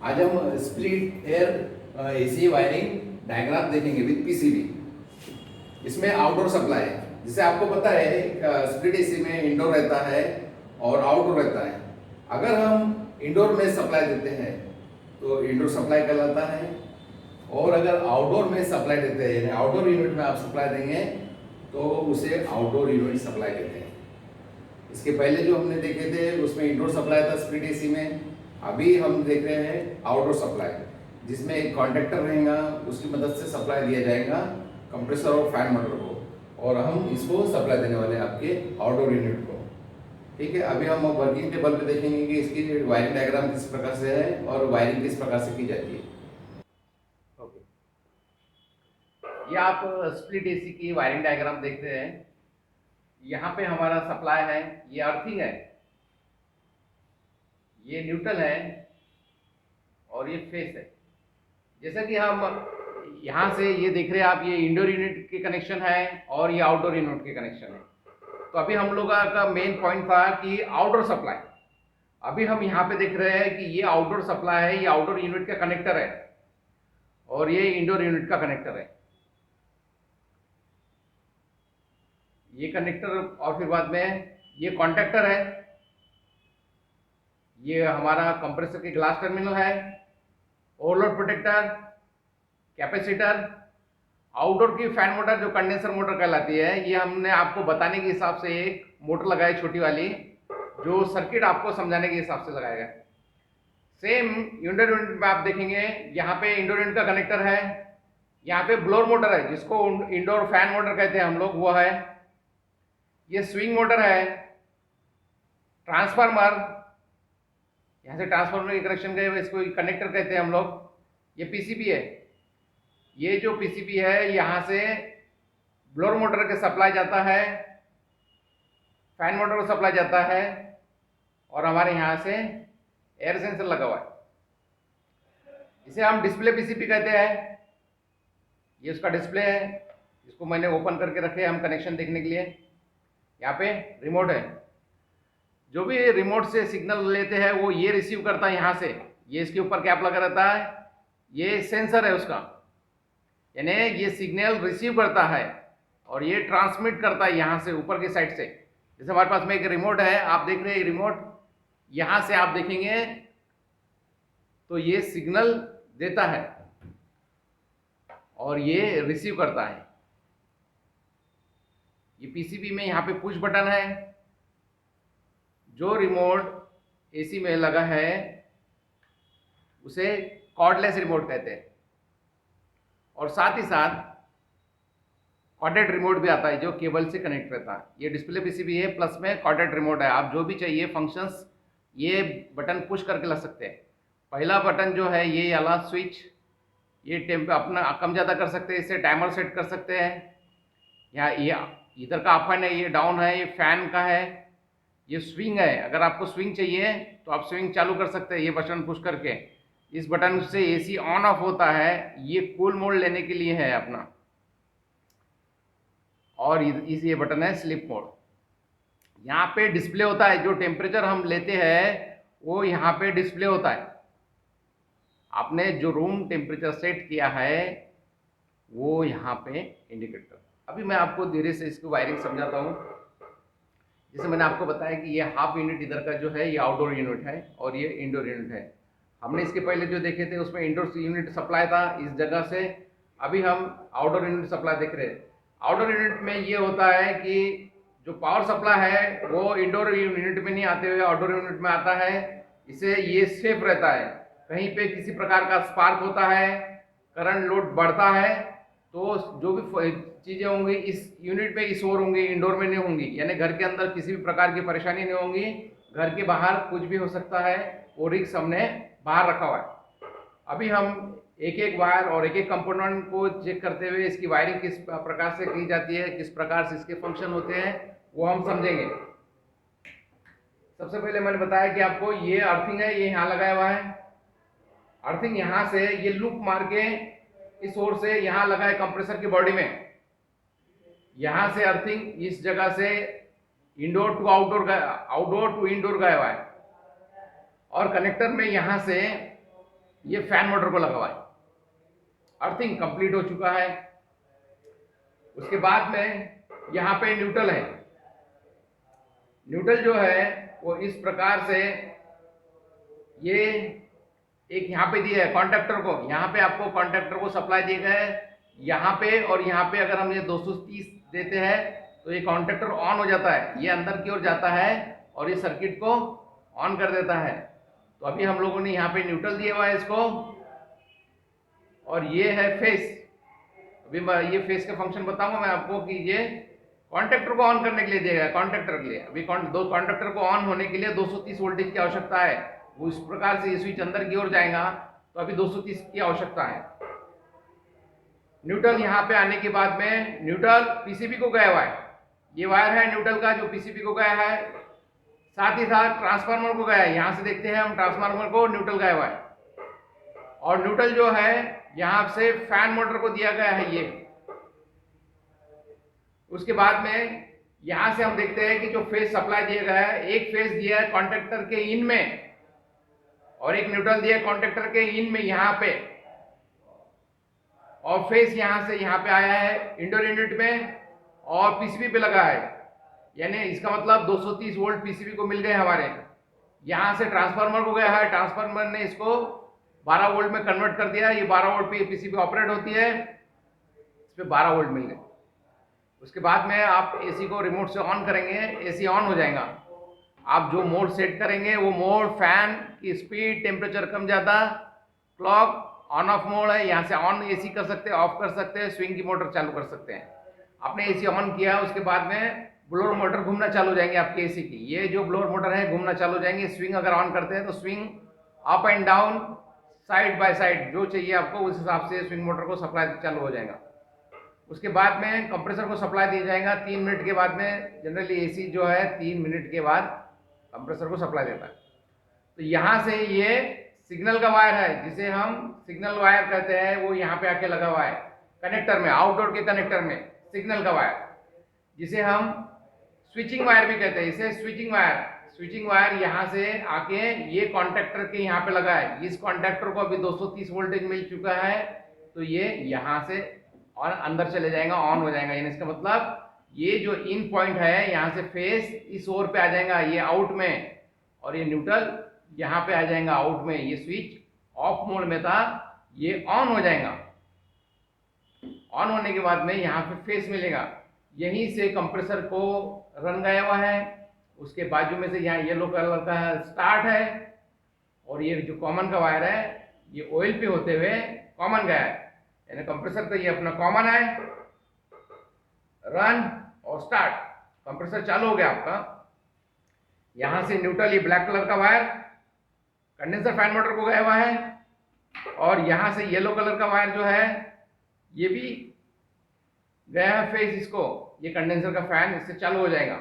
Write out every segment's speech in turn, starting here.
आज हम split air AC wiring diagram देखेंगे विद पीसीबी। इसमें आउटडोर सप्लाई है। जिसे आपको पता है स्प्लिट एसी में इंडोर रहता है और आउटडोर रहता है। अगर हम इंडोर में सप्लाई देते हैं तो इंडोर सप्लाई कहलाता है, और अगर आउटडोर में सप्लाई देते हैं यानी आउटडोर यूनिट में आप सप्लाई देंगे तो उसे आउटडोर यूनिट सप्लाई कहते हैं। इसके पहले जो हमने देखे थे उसमें इंडोर सप्लाई था स्प्लिट एसी में। अभी हम देख रहे हैं आउटडोर सप्लाई, जिसमें एक कॉन्टेक्टर रहेगा, उसकी मदद से सप्लाई दिया जाएगा कंप्रेसर और फैन मोटर को, और हम इसको सप्लाई देने वाले हैं आपके आउटडोर यूनिट को। ठीक है, अभी हम वर्किंग टेबल पे देखेंगे कि इसकी वायरिंग डायग्राम किस प्रकार से है और वायरिंग किस प्रकार से की जाती है। ओके, ये आप स्प्लिट एसी की वायरिंग डायग्राम देख रहे हैं। यहाँ पे हमारा सप्लाई है, ये अर्थिंग है, ये न्यूट्रल है और ये फेस है। जैसा कि हम यहाँ से ये देख रहे हैं आप, ये इंडोर यूनिट के कनेक्शन है और ये आउटडोर यूनिट के कनेक्शन है। तो अभी हम लोग का मेन पॉइंट था कि आउटडोर सप्लाई। अभी हम यहाँ पे देख रहे हैं कि ये आउटडोर सप्लाई है, ये आउटडोर यूनिट का कनेक्टर है और ये इंडोर यूनिट का कनेक्टर है। ये कनेक्टर और फिर बाद में ये कॉन्टैक्टर है, ये हमारा कंप्रेसर की ग्लास टर्मिनल है, ओवरलोड प्रोटेक्टर, कैपेसिटर, आउटडोर की फैन मोटर जो कंडेंसर मोटर कहलाती है। ये हमने आपको बताने के हिसाब से एक मोटर लगाई छोटी वाली, जो सर्किट आपको समझाने के हिसाब से लगाएगा। सेम इंडोर यूनिट में आप देखेंगे, यहाँ पे इंडोर यूनिट का कनेक्टर है, यहाँ पे ब्लोअर मोटर है जिसको इंडोर फैन मोटर कहते हैं हम लोग, वो है। ये स्विंग मोटर है, ट्रांसफार्मर, यहाँ से ट्रांसफार्मर के कनेक्शन गए इसको कनेक्टर कहते हैं हम लोग। ये पीसीबी है, ये जो पीसीबी है यहाँ से ब्लोअर मोटर के सप्लाई जाता है, फैन मोटर को सप्लाई जाता है, और हमारे यहाँ से एयर सेंसर लगा हुआ है। इसे हम डिस्प्ले पीसीबी कहते हैं। ये उसका डिस्प्ले है, इसको मैंने ओपन करके रखे हम कनेक्शन देखने के लिए। यहाँ पे रिमोट है, जो भी रिमोट से सिग्नल लेते हैं वो ये रिसीव करता है यहाँ से। ये इसके ऊपर कैप लगा रहता है, ये सेंसर है उसका, यानी ये सिग्नल रिसीव करता है और ये ट्रांसमिट करता है यहाँ से ऊपर की साइड से। जैसे हमारे पास में एक रिमोट है, आप देख रहे हैं रिमोट, यहाँ से आप देखेंगे तो ये सिग्नल देता है और ये रिसीव करता है। ये पीसीबी में यहाँ पे पुश बटन है। जो रिमोट एसी में लगा है उसे कॉर्डलेस रिमोट कहते हैं, और साथ ही साथ कॉर्डेड रिमोट भी आता है जो केबल से कनेक्ट रहता है। ये डिस्प्ले पीसीबी है, प्लस में कॉर्डेड रिमोट है। आप जो भी चाहिए फंक्शंस ये बटन पुश करके ला सकते हैं। पहला बटन जो है ये वाला स्विच, ये टेम्प अपना कम ज़्यादा कर सकते हैं, इससे टाइमर सेट कर सकते हैं। यहाँ ये इधर का अप है, ये डाउन है, ये फैन का है। ये स्विंग है, अगर आपको स्विंग चाहिए तो आप स्विंग चालू कर सकते हैं ये बटन पुश करके। इस बटन से एसी ऑन ऑफ होता है, ये कूल मोड लेने के लिए है अपना। और इस ये बटन है स्लीप मोड। यहाँ पे डिस्प्ले होता है, जो टेम्परेचर हम लेते हैं वो यहाँ पे डिस्प्ले होता है। आपने जो रूम टेम्परेचर सेट किया है वो यहाँ पे इंडिकेट करता है। अभी मैं आपको धीरे से इसकी वायरिंग समझाता हूँ। जैसे मैंने आपको बताया कि ये हाफ यूनिट इधर का जो है ये आउटडोर यूनिट है और ये इंडोर यूनिट है। हमने इसके पहले जो देखे थे उसमें इंडोर यूनिट सप्लाई था इस जगह से। अभी हम आउटडोर यूनिट सप्लाई देख रहे हैं। आउटडोर यूनिट में ये होता है कि जो पावर सप्लाई है वो इंडोर यूनिट में नहीं आते हुए आउटडोर यूनिट में आता है। इससे ये सेफ रहता है। कहीं पे किसी प्रकार का स्पार्क होता है, करंट लोड बढ़ता है, तो जो भी चीज़ें होंगी इस यूनिट में इस ओर होंगी, इंडोर में नहीं होंगी। यानी घर के अंदर किसी भी प्रकार की परेशानी नहीं होंगी। घर के बाहर कुछ भी हो सकता है, वो रिस्क हमने बाहर रखा हुआ है। अभी हम एक एक वायर और एक एक कंपोनेंट को चेक करते हुए इसकी वायरिंग किस प्रकार से की जाती है, किस प्रकार से इसके फंक्शन होते हैं, वो हम समझेंगे। सबसे पहले मैंने बताया कि आपको ये अर्थिंग है, ये यहाँ लगाया हुआ है। अर्थिंग यहाँ से ये लूप मार के इस ओर से यहाँ लगा है कंप्रेसर की बॉडी में। यहाँ से अर्थिंग इस जगह से indoor to outdoor outdoor to indoor गया हुआ है, और कनेक्टर में यहाँ से ये फैन मोटर को लगा हुआ है, अर्थिंग कंप्लीट हो चुका है। उसके बाद में यहाँ पे न्यूट्रल है। न्यूट्रल जो है वो इस प्रकार से, ये एक यहाँ पे दिया है कॉन्ट्रैक्टर को, यहाँ पे आपको कॉन्ट्रैक्टर को सप्लाई दिया गया है यहाँ पे, और यहाँ पे अगर हम ये 230 देते हैं तो ये कॉन्ट्रैक्टर ऑन हो जाता है, ये अंदर की ओर जाता है और ये सर्किट को ऑन कर देता है। तो अभी हम लोगों ने यहाँ पे न्यूट्रल दिया हुआ है इसको, और ये है फेस। अभी ये फेस का फंक्शन बताऊंगा मैं आपको कि ये कॉन्ट्रैक्टर को ऑन करने के लिए दिया गया है, कॉन्ट्रैक्टर के लिए। अभी दो कॉन्ट्रैक्टर को ऑन होने के लिए 230 वोल्टेज की आवश्यकता है। वो इस प्रकार से ये स्विच अंदर की ओर जाएगा तो अभी 230 की आवश्यकता है। न्यूट्रल यहाँ पे आने के बाद में न्यूट्रल पीसीबी को गया हुआ है, ये वायर है न्यूट्रल का जो पीसीबी को गया है, साथ ही साथ ट्रांसफार्मर को गया है। यहाँ से देखते हैं हम ट्रांसफार्मर को, न्यूट्रल गया हुआ है, और न्यूट्रल जो है यहाँ से फैन मोटर को दिया गया है ये। उसके बाद में यहां से हम देखते हैं कि जो फेज सप्लाई दिया गया है, एक फेज दिया है कॉन्ट्रैक्टर के इन में और एक न्यूट्रल दिया है कॉन्ट्रैक्टर के इन में यहाँ पे, और फेज यहां से यहाँ पे आया है इंडोर यूनिट में और पीसीबी पे लगा है। यानी इसका मतलब 230 वोल्ट पीसीबी को मिल गए हमारे। यहां से ट्रांसफार्मर को गया है, ट्रांसफार्मर ने इसको 12 वोल्ट में कन्वर्ट कर दिया। ये 12 वोल्ट पे पीसीबी ऑपरेट होती है, इस पे 12 वोल्ट मिल गए। उसके बाद में आप एसी को रिमोट से ऑन करेंगे, एसी ऑन हो जाएगा। आप जो मोड सेट करेंगे वो मोड, फैन की स्पीड, टेम्परेचर कम ज़्यादा, क्लॉक, ऑन ऑफ मोड है, यहाँ से ऑन एसी कर सकते हैं, ऑफ कर सकते हैं, स्विंग की मोटर चालू कर सकते हैं। आपने एसी ऑन किया, उसके बाद में ब्लोअर मोटर घूमना चालू हो जाएंगे आपके एसी की। ये जो ब्लोअर मोटर है घूमना चालू हो जाएंगे। स्विंग अगर ऑन करते हैं तो swing up and down, side by side, जो चाहिए आपको उस हिसाब से स्विंग मोटर को सप्लाई चालू हो जाएगा। उसके बाद में कंप्रेसर को सप्लाई दिया जाएगा 3 मिनट के बाद में। जनरली एसी जो है 3 मिनट के बाद कंप्रेसर को सप्लाई देता है। तो यहाँ से ये सिग्नल का वायर है, जिसे हम सिग्नल वायर कहते हैं, वो यहाँ पे आके लगा हुआ है कनेक्टर में, आउटडोर के कनेक्टर में सिग्नल का वायर, जिसे हम स्विचिंग वायर भी कहते हैं। इसे स्विचिंग वायर यहाँ से आके ये कॉन्ट्रैक्टर के यहाँ पे लगा है। इस कॉन्ट्रैक्टर को अभी 230 वोल्टेज मिल चुका है, तो ये यहाँ से और अंदर चले जाएगा, ऑन हो जाएगा। यानी इसका मतलब ये जो इन पॉइंट है यहाँ से फेस इस ओर पे आ जाएगा, ये आउट में, और ये न्यूट्रल यहाँ पे आ जाएगा आउट में। ये स्विच ऑफ मोड में था, ये ऑन हो जाएगा। ऑन होने के बाद में यहाँ पे फेस मिलेगा, यहीं से कंप्रेसर को रन गया हुआ है। उसके बाजू में से यहाँ येलो कलर का स्टार्ट है, और ये जो कॉमन का वायर है ये ऑयल पे होते हुए कॉमन गया है। यानी कंप्रेसर तो ये अपना कॉमन है, रन और स्टार्ट, कंप्रेसर चालू हो गया आपका। यहां से न्यूट्रल, ये ब्लैक कलर का वायर कंडेंसर फैन मोटर को गया हुआ है, और यहां से येलो कलर का वायर जो है ये भी गया है फेस इसको, ये कंडेंसर का फैन इससे चालू हो जाएगा।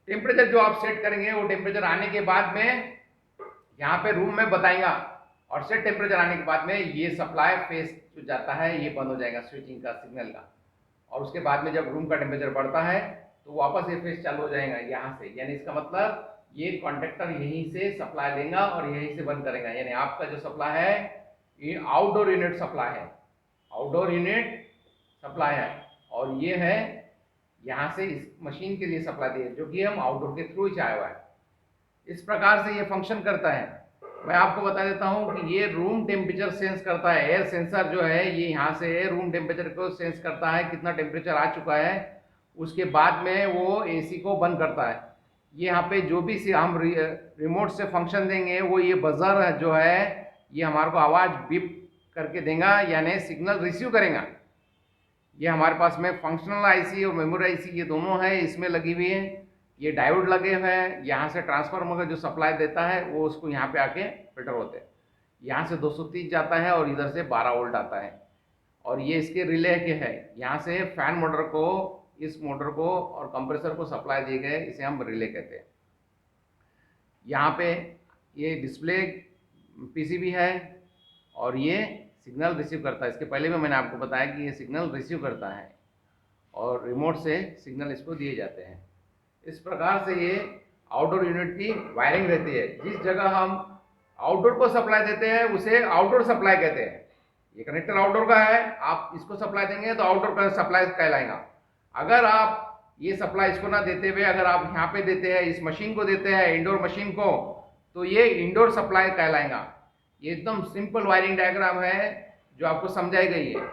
टेम्परेचर जो आप सेट करेंगे वो टेम्परेचर आने के बाद में यहाँ पे रूम में बताएगा, और सेट टेम्परेचर आने के बाद में ये सप्लाई फेस जो जाता है ये बंद हो जाएगा स्विचिंग का सिग्नल का। और उसके बाद में जब रूम का टेम्परेचर बढ़ता है तो वापस ये फेस चालू हो जाएगा यहाँ से। यानी इसका मतलब ये कॉन्ट्रैक्टर यहीं से सप्लाई लेगा और यहीं से बंद करेगा। यानी आपका जो सप्लाई है ये आउटडोर यूनिट सप्लाई है, आउटडोर यूनिट सप्लाई है, और ये है यहाँ से इस मशीन के लिए सप्लाई दी है, जो कि हम आउटडोर के थ्रू ही आया हुआ है। इस प्रकार से ये फंक्शन करता है। मैं आपको बता देता हूँ कि ये रूम टेम्परेचर सेंस करता है। एयर सेंसर जो है ये यहाँ से रूम टेम्परेचर को सेंस करता है, कितना टेम्परेचर आ चुका है। उसके बाद में वो एसी को बंद करता है। ये यहाँ पे जो भी हम रिमोट से फंक्शन देंगे, वो ये बजर जो है ये हमारे को आवाज़ बीप करके देगा, यानी सिग्नल रिसीव करेगा। ये हमारे पास में फंक्शनल आईसी और मेमोरी आईसी ये दोनों है, इसमें लगी हुई है। ये डायोड लगे हुए हैं, यहाँ से ट्रांसफार्मर का जो सप्लाई देता है वो उसको यहाँ पे आके फिल्टर होते हैं। यहाँ से 230 जाता है और इधर से 12 वोल्ट आता है, और ये इसके रिले के है। यहाँ से फैन मोटर को, इस मोटर को और कंप्रेसर को सप्लाई दिए गए, इसे हम रिले कहते हैं। यहाँ पे ये डिस्प्ले पीसीबी है और ये सिग्नल रिसीव करता है। इसके पहले भी मैंने आपको बताया कि ये सिग्नल रिसीव करता है और रिमोट से सिग्नल इसको दिए जाते हैं। इस प्रकार से ये आउटडोर यूनिट की वायरिंग रहती है। जिस जगह हम आउटडोर को सप्लाई देते हैं उसे आउटडोर सप्लाई कहते हैं। ये कनेक्टर आउटडोर का है, आप इसको सप्लाई देंगे तो आउटडोर का सप्लाई कहलाएगा। अगर आप ये सप्लाई इसको ना देते हुए अगर आप यहाँ पे देते हैं, इस मशीन को देते हैं, इंडोर मशीन को, तो ये इंडोर सप्लाई कहलाएगा। ये एकदम सिंपल वायरिंग डायग्राम है जो आपको समझाई गई है।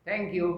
Thank you.